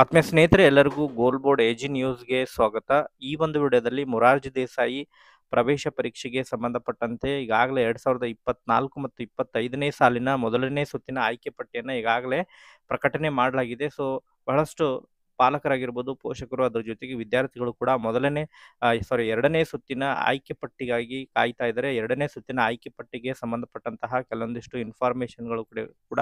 ಆತ್ಮೀಯ ಸ್ನೇಹಿತರೆ ಎಲ್ಲರಿಗೂ ಗೋಲ್ ಬೋರ್ಡ್ ಎಜಿ ನ್ಯೂಸ್ಗೆ ಸ್ವಾಗತ. ಈ ಒಂದು ವಿಡಿಯೋದಲ್ಲಿ ಮೊರಾರ್ಜಿ ದೇಸಾಯಿ ಪ್ರವೇಶ ಪರೀಕ್ಷೆಗೆ ಸಂಬಂಧಪಟ್ಟಂತೆ ಈಗಾಗಲೇ 2024 ಮತ್ತು 25ನೇ ಸಾಲಿನ ಮೊದಲನೇ ಸುತ್ತಿನ ಆಯ್ಕೆ ಪಟ್ಟಿಯನ್ನು ಈಗಾಗಲೇ ಪ್ರಕಟಣೆ ಮಾಡಲಾಗಿದೆ. ಸೊ ಬಹಳಷ್ಟು ಪಾಲಕರಾಗಿರ್ಬೋದು, ಪೋಷಕರು, ಅದರ ಜೊತೆಗೆ ವಿದ್ಯಾರ್ಥಿಗಳು ಕೂಡ ಎರಡನೇ ಸುತ್ತಿನ ಆಯ್ಕೆ ಪಟ್ಟಿಗಾಗಿ ಕಾಯ್ತಾ ಇದ್ದಾರೆ. ಎರಡನೇ ಸುತ್ತಿನ ಆಯ್ಕೆ ಪಟ್ಟಿಗೆ ಸಂಬಂಧಪಟ್ಟಂತಹ ಕೆಲವೊಂದಿಷ್ಟು ಇನ್ಫಾರ್ಮೇಶನ್ಗಳು ಕೂಡ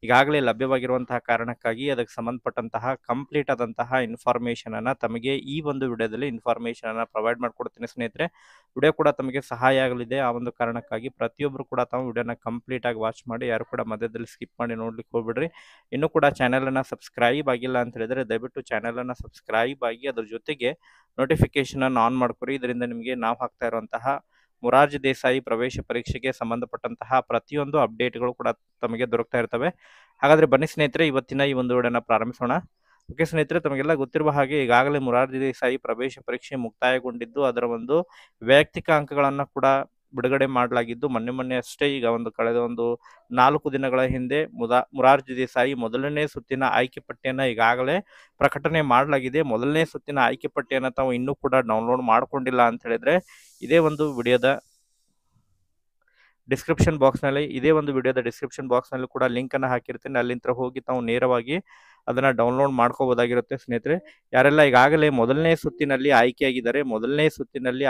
ಈಗಾಗಲೇ ಲಭ್ಯವಾಗಿರುವಂತಹ ಕಾರಣಕ್ಕಾಗಿ ಅದಕ್ಕೆ ಸಂಬಂಧಪಟ್ಟಂತಹ ಕಂಪ್ಲೀಟ್ ಆದಂತಹ ಇನ್ಫಾರ್ಮೇಶನ್ ಅನ್ನ ತಮಗೆ ಈ ಒಂದು ವಿಡಿಯೋದಲ್ಲಿ ಇನ್ಫಾರ್ಮೇಶನ್ ಅನ್ನ ಪ್ರೊವೈಡ್ ಮಾಡ್ಕೊಡ್ತೀನಿ ಸ್ನೇಹಿತರೆ. ವಿಡಿಯೋ ಕೂಡ ತಮಗೆ ಸಹಾಯ ಆಗಲಿದೆ. ಆ ಒಂದು ಕಾರಣಕ್ಕಾಗಿ ಪ್ರತಿಯೊಬ್ಬರು ಕೂಡ ತಾವು ವಿಡಿಯೋನ ಕಂಪ್ಲೀಟ್ ಆಗಿ ವಾಚ್ ಮಾಡಿ, ಯಾರು ಕೂಡ ಮಧ್ಯದಲ್ಲಿ ಸ್ಕಿಪ್ ಮಾಡಿ ನೋಡ್ಲಿಕ್ಕೆ ಹೋಗ್ಬಿಡ್ರಿ. ಇನ್ನೂ ಕೂಡ ಚಾನೆಲ್ ಅನ್ನ ಸಬ್ಸ್ಕ್ರೈಬ್ ಆಗಿಲ್ಲ ಅಂತ ಹೇಳಿದ್ರೆ ದಯವಿಟ್ಟು ಚಾನೆಲ್ ಅನ್ನ ಸಬ್ಸ್ಕ್ರೈಬ್ ಆಗಿ ಅದ್ರ ಜೊತೆಗೆ ನೋಟಿಫಿಕೇಶನ್ ಅನ್ನು ಆನ್ ಮಾಡ್ಕೊರಿ. ಇದರಿಂದ ನಿಮಗೆ ನಾವು ಹಾಕ್ತಾ ಇರುವಂತಹ ಮೊರಾರ್ಜಿ ದೇಸಾಯಿ ಪ್ರವೇಶ ಪರೀಕ್ಷೆಗೆ ಸಂಬಂಧಪಟ್ಟಂತಹ ಪ್ರತಿಯೊಂದು ಅಪ್ಡೇಟ್ಗಳು ಕೂಡ ತಮಗೆ ದೊರಕ್ತಾ ಇರ್ತವೆ. ಹಾಗಾದ್ರೆ ಬನ್ನಿ ಸ್ನೇಹಿತರೆ, ಇವತ್ತಿನ ಈ ಒಂದು ವಿಡಿಯೋನ ಪ್ರಾರಂಭಿಸೋಣ. ಓಕೆ ಸ್ನೇಹಿತರೆ, ತಮಗೆಲ್ಲ ಗೊತ್ತಿರುವ ಹಾಗೆ ಈಗಾಗಲೇ ಮೊರಾರ್ಜಿ ದೇಸಾಯಿ ಪ್ರವೇಶ ಪರೀಕ್ಷೆ ಮುಕ್ತಾಯಗೊಂಡಿದ್ದು, ಅದರ ಒಂದು ವೈಯಕ್ತಿಕ ಅಂಕಗಳನ್ನು ಕೂಡ ಬಿಡುಗಡೆ ಮಾಡಲಾಗಿದ್ದು, ಮೊನ್ನೆ ಅಷ್ಟೇ ಈಗ ಕಳೆದ 4 ದಿನಗಳ ಹಿಂದೆ ಮೊರಾರ್ಜಿ ದೇಸಾಯಿ ಮೊದಲನೇ ಸುತ್ತಿನ ಆಯ್ಕೆ ಪಟ್ಟಿಯನ್ನು ಈಗಾಗಲೇ ಪ್ರಕಟಣೆ ಮಾಡಲಾಗಿದೆ. ಮೊದಲನೇ ಸುತ್ತಿನ ಆಯ್ಕೆ ಪಟ್ಟಿಯನ್ನು ತಾವು ಇನ್ನೂ ಕೂಡ ಡೌನ್ಲೋಡ್ ಮಾಡ್ಕೊಂಡಿಲ್ಲ ಅಂತ ಹೇಳಿದ್ರೆ ಇದೇ ಒಂದು ವಿಡಿಯೋದ ಡಿಸ್ಕ್ರಿಪ್ಷನ್ ಬಾಕ್ಸ್ನಲ್ಲಿ ಕೂಡ ಲಿಂಕ್ ಅನ್ನು ಹಾಕಿರ್ತೀನಿ. ಅಲ್ಲಿಂದ ಹೋಗಿ ತಾವು ನೇರವಾಗಿ ಅದನ್ನ ಡೌನ್ಲೋಡ್ ಮಾಡ್ಕೋಬಹುದಾಗಿರುತ್ತೆ ಸ್ನೇಹಿತರೆ. ಯಾರೆಲ್ಲ ಈಗಾಗಲೇ ಮೊದಲನೇ ಸುತ್ತಿನಲ್ಲಿ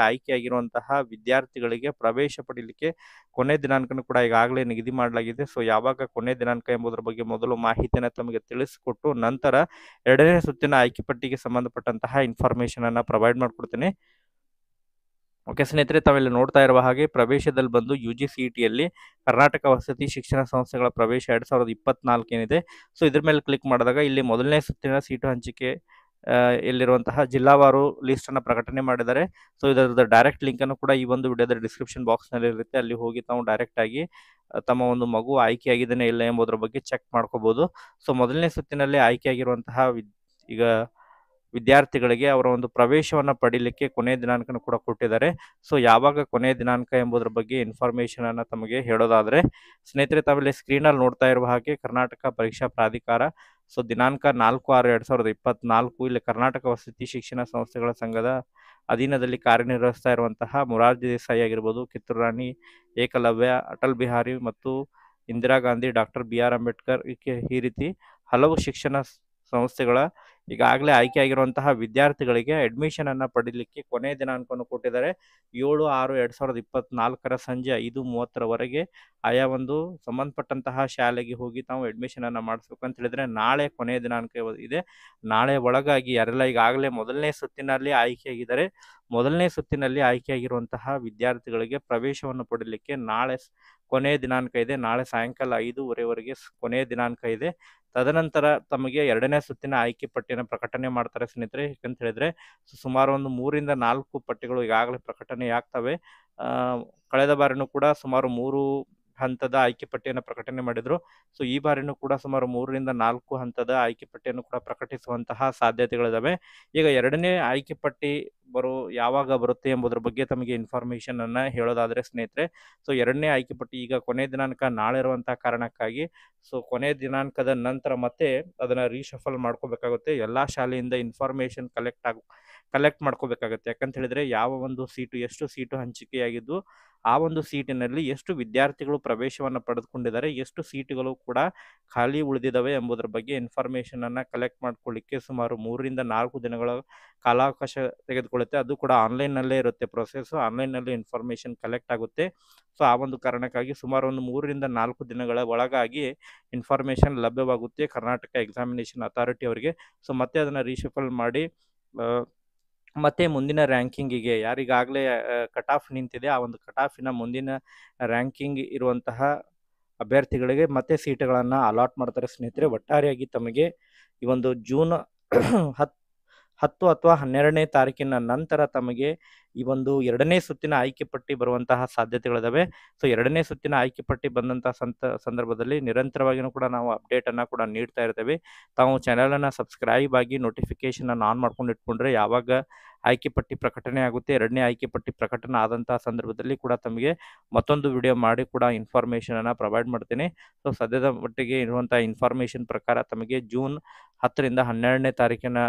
ಆಯ್ಕೆಯಾಗಿರುವಂತಹ ವಿದ್ಯಾರ್ಥಿಗಳಿಗೆ ಪ್ರವೇಶ ಪಡೀಲಿಕ್ಕೆ ಕೊನೆ ದಿನಾಂಕನೂ ಕೂಡ ಈಗಾಗಲೇ ನಿಗದಿ ಮಾಡಲಾಗಿದೆ. ಸೊ ಯಾವಾಗ ಕೊನೆ ದಿನಾಂಕ ಎಂಬುದರ ಬಗ್ಗೆ ಮೊದಲು ಮಾಹಿತಿಯನ್ನು ತಮಗೆ ತಿಳಿಸಿಕೊಟ್ಟು ನಂತರ ಎರಡನೇ ಸುತ್ತಿನ ಆಯ್ಕೆ ಪಟ್ಟಿಗೆ ಸಂಬಂಧಪಟ್ಟಂತಹ ಇನ್ಫಾರ್ಮೇಶನ್ ಅನ್ನ ಪ್ರೊವೈಡ್ ಮಾಡ್ಕೊಡ್ತೀನಿ. ಓಕೆ ಸ್ನೇಹಿತರೆ, ತಾವೆಲ್ಲ ನೋಡ್ತಾ ಇರುವ ಹಾಗೆ ಪ್ರವೇಶದಲ್ಲಿ ಬಂದು UGCETಯಲ್ಲಿ ಕರ್ನಾಟಕ ವಸತಿ ಶಿಕ್ಷಣ ಸಂಸ್ಥೆಗಳ ಪ್ರವೇಶ 2024 ಏನಿದೆ, ಸೊ ಇದ್ರ ಮೇಲೆ ಕ್ಲಿಕ್ ಮಾಡಿದಾಗ ಇಲ್ಲಿ ಮೊದಲನೇ ಸುತ್ತಿನ ಸೀಟು ಹಂಚಿಕೆ ಎಲ್ಲಿರುವಂತಹ ಜಿಲ್ಲಾವಾರು ಲಿಸ್ಟ್ ಅನ್ನು ಪ್ರಕಟಣೆ ಮಾಡಿದ್ದಾರೆ. ಸೊ ಇದರದ ಡೈರೆಕ್ಟ್ ಲಿಂಕ್ ಅನ್ನು ಕೂಡ ಈ ಒಂದು ವಿಡಿಯೋದ ಡಿಸ್ಕ್ರಿಪ್ಷನ್ ಬಾಕ್ಸ್ ನಲ್ಲಿ ಇರುತ್ತೆ. ಅಲ್ಲಿ ಹೋಗಿ ತಾವು ಡೈರೆಕ್ಟ್ ಆಗಿ ತಮ್ಮ ಒಂದು ಮಗು ಆಯ್ಕೆಯಾಗಿದ್ದೇನೆ ಇಲ್ಲ ಎಂಬುದರ ಬಗ್ಗೆ ಚೆಕ್ ಮಾಡ್ಕೋಬಹುದು. ಸೊ ಮೊದಲನೇ ಸುತ್ತಿನಲ್ಲಿ ಆಯ್ಕೆಯಾಗಿರುವಂತಹ ಈಗ ವಿದ್ಯಾರ್ಥಿಗಳಿಗೆ ಅವರ ಒಂದು ಪ್ರವೇಶವನ್ನು ಪಡೀಲಿಕ್ಕೆ ಕೊನೆಯ ದಿನಾಂಕನ ಕೂಡ ಕೊಟ್ಟಿದ್ದಾರೆ. ಸೊ ಯಾವಾಗ ಕೊನೆಯ ದಿನಾಂಕ ಎಂಬುದರ ಬಗ್ಗೆ ಇನ್ಫಾರ್ಮೇಶನ್ ಅನ್ನ ತಮಗೆ ಹೇಳೋದಾದ್ರೆ ಸ್ನೇಹಿತರೆ, ತಾವಿಲ್ಲಿ ಸ್ಕ್ರೀನ್ ಅಲ್ಲಿ ನೋಡ್ತಾ ಇರುವ ಹಾಗೆ ಕರ್ನಾಟಕ ಪರೀಕ್ಷಾ ಪ್ರಾಧಿಕಾರ ಸೊ ದಿನಾಂಕ 4/6/2024 ಇಲ್ಲಿ ಕರ್ನಾಟಕ ವಸತಿ ಶಿಕ್ಷಣ ಸಂಸ್ಥೆಗಳ ಸಂಘದ ಅಧೀನದಲ್ಲಿ ಕಾರ್ಯನಿರ್ವಹಿಸ್ತಾ ಇರುವಂತಹ ಮೊರಾರ್ಜಿ ದೇಸಾಯಿ ಆಗಿರ್ಬೋದು, ಕಿತ್ತೂರು ರಾಣಿ ಏಕಲವ್ಯ, ಅಟಲ್ ಬಿಹಾರಿ ಮತ್ತು ಇಂದಿರಾ ಗಾಂಧಿ, ಡಾಕ್ಟರ್ BR ಅಂಬೇಡ್ಕರ್ ಈ ರೀತಿ ಹಲವು ಶಿಕ್ಷಣ ಸಂಸ್ಥೆಗಳ ಈಗಾಗಲೇ ಆಯ್ಕೆಯಾಗಿರುವಂತಹ ವಿದ್ಯಾರ್ಥಿಗಳಿಗೆ ಅಡ್ಮಿಷನ್ ಅನ್ನ ಪಡೀಲಿಕ್ಕೆ ಕೊನೆಯ ದಿನಾಂಕವನ್ನು ಕೊಟ್ಟಿದ್ದಾರೆ. 7/6/2024 ಸಂಜೆ 5:30 ಆಯಾ ಒಂದು ಸಂಬಂಧಪಟ್ಟಂತಹ ಶಾಲೆಗೆ ಹೋಗಿ ತಾವು ಅಡ್ಮಿಷನ್ ಅನ್ನ ಮಾಡಿಸ್ಬೇಕು ಅಂತ ಹೇಳಿದ್ರೆ ನಾಳೆ ಕೊನೆಯ ದಿನಾಂಕ ಇದೆ. ನಾಳೆ ಒಳಗಾಗಿ ಯಾರೆಲ್ಲ ಈಗಾಗಲೇ ಮೊದಲನೇ ಸುತ್ತಿನಲ್ಲಿ ಆಯ್ಕೆಯಾಗಿರುವಂತಹ ವಿದ್ಯಾರ್ಥಿಗಳಿಗೆ ಪ್ರವೇಶವನ್ನು ಪಡೀಲಿಕ್ಕೆ ನಾಳೆ ಕೊನೆಯ ದಿನಾಂಕ ಇದೆ. ನಾಳೆ ಸಾಯಂಕಾಲ 5:30 ಕೊನೆಯ ದಿನಾಂಕ ಇದೆ. ತದನಂತರ ತಮಗೆ ಎರಡನೇ ಸುತ್ತಿನ ಆಯ್ಕೆ ಪಟ್ಟಿಯನ್ನು ಪ್ರಕಟಣೆ ಮಾಡ್ತಾರೆ ಸ್ನೇಹಿತರೆ. ಯಾಕಂತ ಹೇಳಿದ್ರೆ ಸುಮಾರು 3-4 ಪಟ್ಟಿಗಳು ಈಗಾಗಲೇ ಪ್ರಕಟಣೆ ಆಗ್ತವೆ. ಕಳೆದ ಬಾರಿನೂ ಕೂಡ ಸುಮಾರು 3 ಹಂತದ ಆಯ್ಕೆ ಪಟ್ಟಿಯನ್ನು ಪ್ರಕಟಣೆ ಮಾಡಿದ್ರು. ಸೊ ಈ ಬಾರಿನೂ ಕೂಡ ಸುಮಾರು 3-4 ಹಂತದ ಆಯ್ಕೆ ಪಟ್ಟಿಯನ್ನು ಕೂಡ ಪ್ರಕಟಿಸುವಂತಹ ಸಾಧ್ಯತೆಗಳಿದಾವೆ. ಈಗ ಎರಡನೇ ಆಯ್ಕೆ ಪಟ್ಟಿ ಯಾವಾಗ ಬರುತ್ತೆ ಎಂಬುದರ ಬಗ್ಗೆ ತಮಗೆ ಇನ್ಫಾರ್ಮೇಶನ್ ಅನ್ನ ಹೇಳೋದಾದ್ರೆ ಸ್ನೇಹಿತರೆ, ಸೊ ಎರಡನೇ ಆಯ್ಕೆ ಪಟ್ಟಿ ಈಗ ಕೊನೆ ದಿನಾಂಕ ನಾಳೆ ಇರುವಂತಹ ಕಾರಣಕ್ಕಾಗಿ ಸೊ ಕೊನೆ ದಿನಾಂಕದ ನಂತರ ಮತ್ತೆ ಅದನ್ನ ರೀಶಫಲ್ ಮಾಡ್ಕೋಬೇಕಾಗುತ್ತೆ. ಎಲ್ಲಾ ಶಾಲೆಯಿಂದ ಇನ್ಫಾರ್ಮೇಶನ್ ಕಲೆಕ್ಟ್ ಮಾಡ್ಕೋಬೇಕಾಗುತ್ತೆ. ಯಾಕಂತ ಹೇಳಿದ್ರೆ ಯಾವ ಒಂದು ಸೀಟು ಎಷ್ಟು ಸೀಟು ಹಂಚಿಕೆಯಾಗಿದ್ದು ಆ ಒಂದು ಸೀಟಿನಲ್ಲಿ ಎಷ್ಟು ವಿದ್ಯಾರ್ಥಿಗಳು ಪ್ರವೇಶವನ್ನು ಪಡೆದುಕೊಂಡಿದ್ದಾರೆ, ಎಷ್ಟು ಸೀಟುಗಳು ಕೂಡ ಖಾಲಿ ಉಳಿದಿದ್ದಾವೆ ಎಂಬುದರ ಬಗ್ಗೆ ಇನ್ಫಾರ್ಮೇಶನ್ ಅನ್ನ ಕಲೆಕ್ಟ್ ಮಾಡ್ಕೊಳ್ಳಿಕ್ಕೆ ಸುಮಾರು 3-4 ದಿನಗಳ ಕಾಲಾವಕಾಶ ತೆಗೆದುಕೊಳ್ಳುತ್ತೆ. ಅದು ಕೂಡ ಆನ್ಲೈನ್ ನಲ್ಲೇ ಇರುತ್ತೆ ಪ್ರೊಸೆಸ್. ಆನ್ಲೈನ್ ನಲ್ಲಿ ಇನ್ಫಾರ್ಮೇಶನ್ ಕಲೆಕ್ಟ್ ಆಗುತ್ತೆ. ಸೊ ಆ ಒಂದು ಕಾರಣಕ್ಕಾಗಿ ಸುಮಾರು 3-4 ದಿನಗಳ ಒಳಗಾಗಿ ಇನ್ಫಾರ್ಮೇಶನ್ ಲಭ್ಯವಾಗುತ್ತೆ ಕರ್ನಾಟಕ ಎಕ್ಸಾಮಿನೇಷನ್ ಅಥಾರಿಟಿ ಅವರಿಗೆ. ಸೊ ಮತ್ತೆ ಅದನ್ನ ರೀಶಫಲ್ ಮಾಡಿ ಮತ್ತೆ ಮುಂದಿನ ರ್ಯಾಂಕಿಂಗಿಗೆ ಯಾರಿಗಾಗಲೇ ಕಟ್ ಆಫ್ ನಿಂತಿದೆ ಆ ಒಂದು ಕಟ್ ಆಫಿನ ಮುಂದಿನ ರ್ಯಾಂಕಿಂಗ್ ಇರುವಂತಹ ಅಭ್ಯರ್ಥಿಗಳಿಗೆ ಮತ್ತೆ ಸೀಟುಗಳನ್ನು ಅಲಾಟ್ ಮಾಡ್ತಾರೆ ಸ್ನೇಹಿತರೆ. ಒಟ್ಟಾರೆಯಾಗಿ ತಮಗೆ ಈ ಒಂದು ಜೂನ್ 10 ಅಥವಾ 12ನೇ ತಾರೀಕಿನ ನಂತರ ತಮಗೆ ಈ ಒಂದು 2ನೇ ಸುತ್ತಿನ ಆಯ್ಕೆ ಪಟ್ಟಿ ಬರುವಂತಹ ಸಾಧ್ಯತೆಗಳಿದಾವೆ. ಸೊ 2ನೇ ಸುತ್ತಿನ ಆಯ್ಕೆ ಪಟ್ಟಿ ಬಂದಂತಹ ಸಂದರ್ಭದಲ್ಲಿ ನಿರಂತರವಾಗಿಯೂ ಕೂಡ ನಾವು ಅಪ್ಡೇಟನ್ನು ಕೂಡ ನೀಡ್ತಾ ಇರ್ತೇವೆ. ತಾವು ಚಾನಲನ್ನು ಸಬ್ಸ್ಕ್ರೈಬ್ ಆಗಿ ನೋಟಿಫಿಕೇಷನನ್ನು ಆನ್ ಮಾಡ್ಕೊಂಡು ಇಟ್ಕೊಂಡ್ರೆ ಯಾವಾಗ ಆಯ್ಕೆ ಪಟ್ಟಿ ಪ್ರಕಟಣೆ ಆಗುತ್ತೆ, 2ನೇ ಆಯ್ಕೆ ಪಟ್ಟಿ ಪ್ರಕಟಣೆ ಆದಂತಹ ಸಂದರ್ಭದಲ್ಲಿ ಕೂಡ ತಮಗೆ ಮತ್ತೊಂದು ವಿಡಿಯೋ ಮಾಡಿ ಕೂಡ ಇನ್ಫಾರ್ಮೇಷನನ್ನು ಪ್ರೊವೈಡ್ ಮಾಡ್ತೀನಿ. ಸೊ ಸದ್ಯದ ಮಟ್ಟಿಗೆ ಇರುವಂಥ ಇನ್ಫಾರ್ಮೇಷನ್ ಪ್ರಕಾರ ತಮಗೆ ಜೂನ್ 10ರಿಂದ 12ನೇ ತಾರೀಕಿನ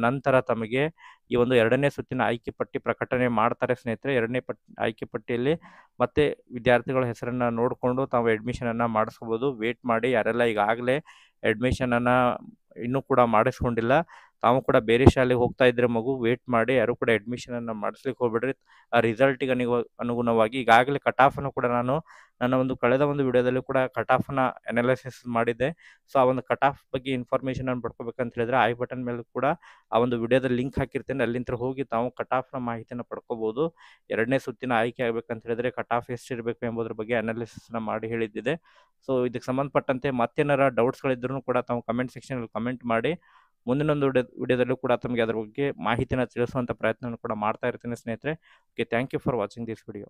ನಂತರ ತಮಗೆ ಈ ಒಂದು 2ನೇ ಸುತ್ತಿನ ಆಯ್ಕೆ ಪಟ್ಟಿ ಪ್ರಕಟಣೆ ಮಾಡ್ತಾರೆ ಸ್ನೇಹಿತರೆ. 2ನೇ ಆಯ್ಕೆ ಪಟ್ಟಿಯಲ್ಲಿ ಮತ್ತೆ ವಿದ್ಯಾರ್ಥಿಗಳ ಹೆಸರನ್ನು ನೋಡಿಕೊಂಡು ತಾವು ಅಡ್ಮಿಷನನ್ನು ಮಾಡಿಸ್ಕೋಬೋದು. ವೇಟ್ ಮಾಡಿ, ಯಾರೆಲ್ಲ ಈಗಾಗಲೇ ಅಡ್ಮಿಷನನ್ನು ಇನ್ನೂ ಕೂಡ ಮಾಡಿಸ್ಕೊಂಡಿಲ್ಲ, ತಾವು ಕೂಡ ಬೇರೆ ಶಾಲೆಗೆ ಹೋಗ್ತಾ ಇದ್ರೆ ಮಗು ವೇಟ್ ಮಾಡಿ, ಯಾರು ಕೂಡ ಅಡ್ಮಿಷನನ್ನು ಮಾಡಿಸ್ಲಿಕ್ಕೆ ಹೋಗ್ಬೇಡ್ರಿ. ಆ ರಿಸಲ್ಟಿಗೆ ಅನುಗುಣವಾಗಿ ಈಗಾಗಲೇ ಕಟ್ ಆಫನ್ನು ಕೂಡ ನಾನು ನನ್ನ ಕಳೆದ ಒಂದು ವಿಡಿಯೋದಲ್ಲಿ ಕೂಡ ಕಟ್ ಆಫನ್ನು ಅನಾಲಿಸಿಸ್ ಮಾಡಿದ್ದೆ. ಸೊ ಆ ಒಂದು ಕಟ್ ಆಫ್ ಬಗ್ಗೆ ಇನ್ಫಾರ್ಮೇಷನನ್ನು ಪಡ್ಕೋಬೇಕಂತ ಹೇಳಿದ್ರೆ ಐ ಬಟನ್ ಮೇಲೆ ಕೂಡ ಆ ಒಂದು ವಿಡಿಯೋದ ಲಿಂಕ್ ಹಾಕಿರ್ತೇನೆ, ಅಲ್ಲಿಂದ ಹೋಗಿ ತಾವು ಕಟ್ ಆಫ್ನ ಮಾಹಿತಿಯನ್ನು ಪಡ್ಕೋಬೋದು. 2ನೇ ಸುತ್ತಿನ ಆಯ್ಕೆ ಆಗಬೇಕಂತ ಹೇಳಿದ್ರೆ ಕಟ್ ಆಫ್ ಎಷ್ಟಿರಬೇಕು ಎಂಬುದರ ಬಗ್ಗೆ ಅನಾಲಿಸಿಸ್ನ ಮಾಡಿ ಹೇಳಿದ್ದಿದೆ. ಸೊ ಇದಕ್ಕೆ ಸಂಬಂಧಪಟ್ಟಂತೆ ಮತ್ತೇನಾರ ಡೌಟ್ಸ್ಗಳಿದ್ರೂ ಕೂಡ ತಾವು ಕಮೆಂಟ್ ಸೆಕ್ಷನಲ್ಲಿ ಕಮೆಂಟ್ ಮಾಡಿ, ಮುಂದಿನೊಂದು ವಿಡಿಯೋದಲ್ಲೂ ಕೂಡ ತಮಗೆ ಅದರ ಬಗ್ಗೆ ಮಾಹಿತಿಯನ್ನು ತಿಳಿಸುವಂಥ ಪ್ರಯತ್ನವನ್ನು ಕೂಡ ಮಾಡ್ತಾ ಇರ್ತೀನಿ ಸ್ನೇಹಿತರೆ. Okay, thank you for watching this video.